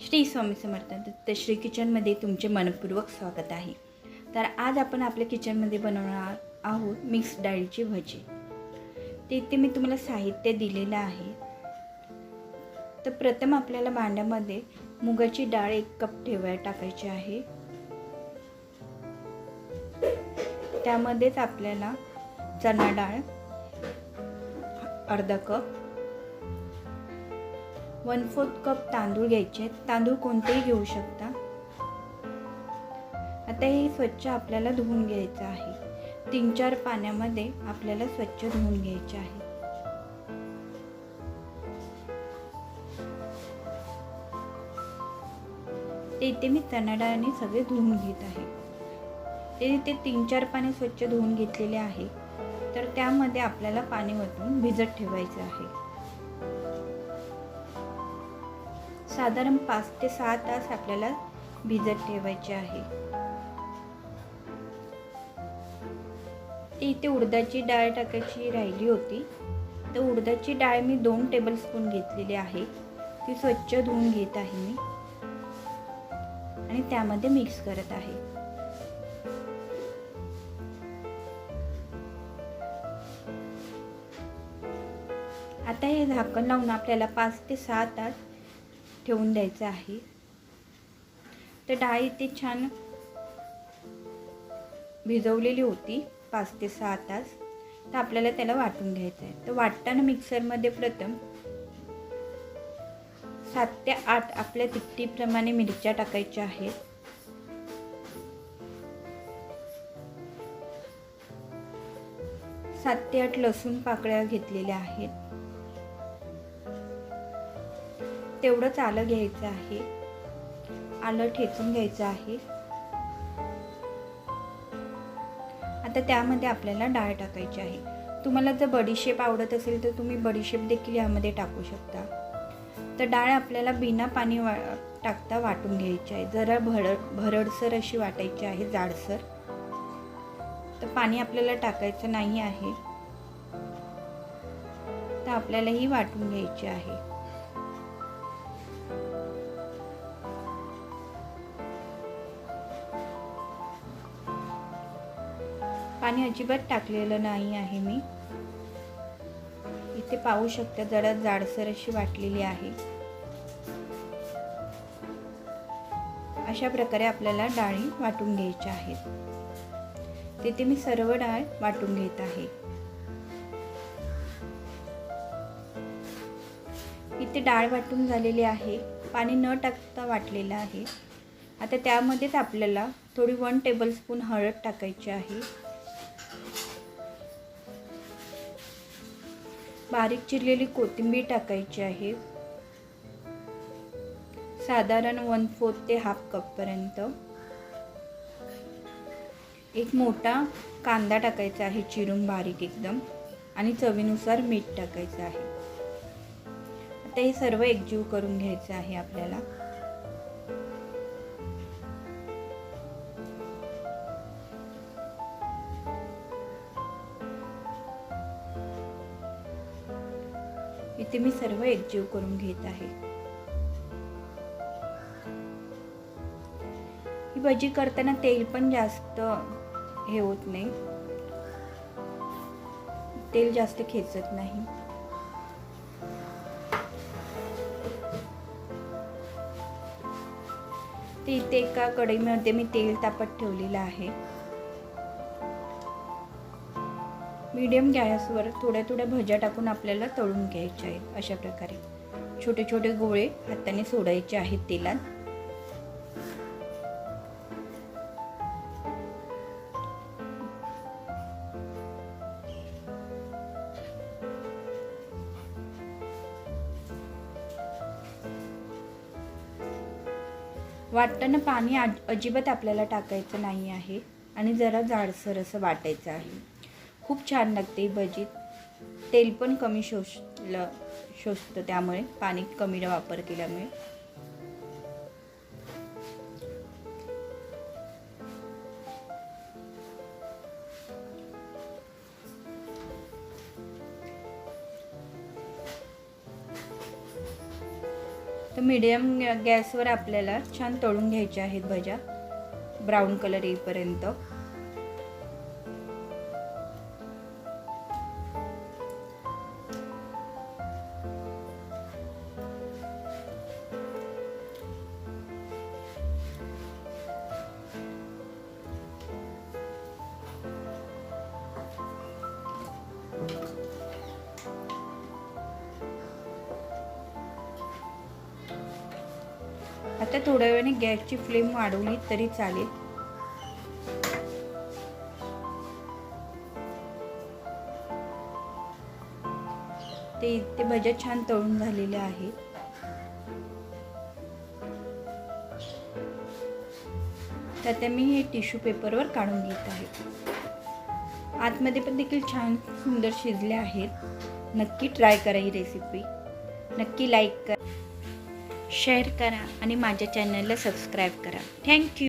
श्री स्वामी समर्थ. तर श्री किचनमध्ये तुमचे मनपूर्वक स्वागत आहे. तर आज आपण आपल्या किचनमध्ये बनवणार आहोत मिक्स डाळीची भजी. ते इथे मी तुम्हाला साहित्य दिलेलं आहे. तर प्रथम आपल्याला भांड्यामध्ये मुगाची डाळ 1 कप टाकायची आहे. त्यामध्येच आपल्याला चणा डाळ अर्धा कप, 1/4 कप तांदूळ घ्यायचे. तांदूळ कोणतेही घेऊ शकता. आता हे स्वच्छ आपल्याला धुवून घ्यायचं आहे. 3-4 पाण्यामध्ये आपल्याला स्वच्छ धुवून घ्यायचे आहे. ते इथे मी चणा डाळने सगळे धुवून घेत आहे. ते इथे 3-4 पाणी स्वच्छ धुवून घेतलेले आहे. तर त्यामध्ये आपल्याला पाणी ओतून भिजत ठेवायचे आहे. साधारण 5 ते 6 तास आपल्याला भिजत ठेवायचे आहे. इथे उडदाची डाळ टाकायची राहिली होती. तर उडदाची डाळ मी 2 टेबलस्पून घेतलेली आहे. ती स्वच्छ धुवून घेत आहे मी आणि त्यामध्ये मिक्स करत आहे. आता हे झाकण लावून आपल्याला 5 ते 6 तास ठेवून द्यायचं आहे. तर डाळ इथे छान भिजवलेली होती 5 ते 6 तास. तर आपल्याला त्याला वाटून घ्यायचं आहे. तर वाटताना मिक्सरमध्ये प्रथम 7 ते 8 आपल्या तिखटीप्रमाणे मिरच्या टाकायच्या आहेत. सात ते 8 लसूण पाकळ्या घेतलेल्या आहेत. तेवढंच आलं घ्यायचं आहे. आलं ठेचून घ्यायचं आहे. आता त्यामध्ये आपल्याला डाळ टाकायची आहे. तुम्हाला जर बडीशेप आवडत असेल तर तुम्ही बडीशेप देखील यामध्ये टाकू शकता. तर डाळ आपल्याला बिना पाणी टाकता वाटून घ्यायची आहे. जरा भरडसर अशी वाटायची आहे, जाडसर. तर पाणी आपल्याला टाकायचं नाही आहे. तर आपल्याला ही वाटून घ्यायची आहे. पाणी अजिबात टाकलेलं नाही आहे मी. इथे पाहू शकता जरा जाडसर अशी वाटलेली आहे. अशा प्रकारे आपल्याला डाळी वाटून घ्यायच्या आहेत. तिथे मी सर्व डाळ वाटून घेत आहे. इथे डाळ वाटून झालेली आहे. पाणी न टाकता वाटलेलं आहे. आता त्यामध्येच आपल्याला थोडी 1 टेबलस्पून हळद टाकायची आहे. बारीक चिरलेली कोथिंबीर टाकायची आहे. साधारण 1/4 ते ½ कप पर्यंत. एक मोठा कांदा टाकायचा आहे चिरून बारीक एकदम, आणि चवीनुसार मीठ टाकायचं आहे. आता हे सर्व एकजीव करून घ्यायचं आहे आपल्याला. इथे मी सर्व एकजीव करून घेत आहे. ही भजी करताना तेल पण जास्त हे होत नाही, तेल जास्त खेचत नाही. ते इथे एका कढईमध्ये मी तेल तापत ठेवलेलं आहे. मीडियम गॅसवर थोड्या थोड्या भज्या टाकून आपल्याला तळून घ्यायच्या आहेत. अशा प्रकारे छोटे छोटे गोळे हाताने सोडायचे आहेत तेलात. वाटताना पाणी अजिबात आपल्याला टाकायचं नाही आहे आणि जरा जाडसर असं वाटायचं आहे. खूप छान लागते ही भजी. तेल पण कमी शोषतं त्यामुळे, पाणी कमी वापर केल्यामुळे. तर मीडियम गॅसवर आपल्याला छान तळून घ्यायच्या आहेत भज्या, ब्राऊन कलर येईपर्यंत. आता थोड्या वेळाने गॅसची फ्लेम वाढवली तरी चालेल. ते भज्या छान तळून झालेले आहेत. तर आता मी हे टिश्यू पेपरवर काढून घेत आहे. आतमध्ये पण देखील छान सुंदर शिजले आहेत. नक्की ट्राय करा ही रेसिपी. नक्की लाईक करा, शेअर करा आणि माझ्या चॅनलला सबस्क्राईब करा. थँक्यू.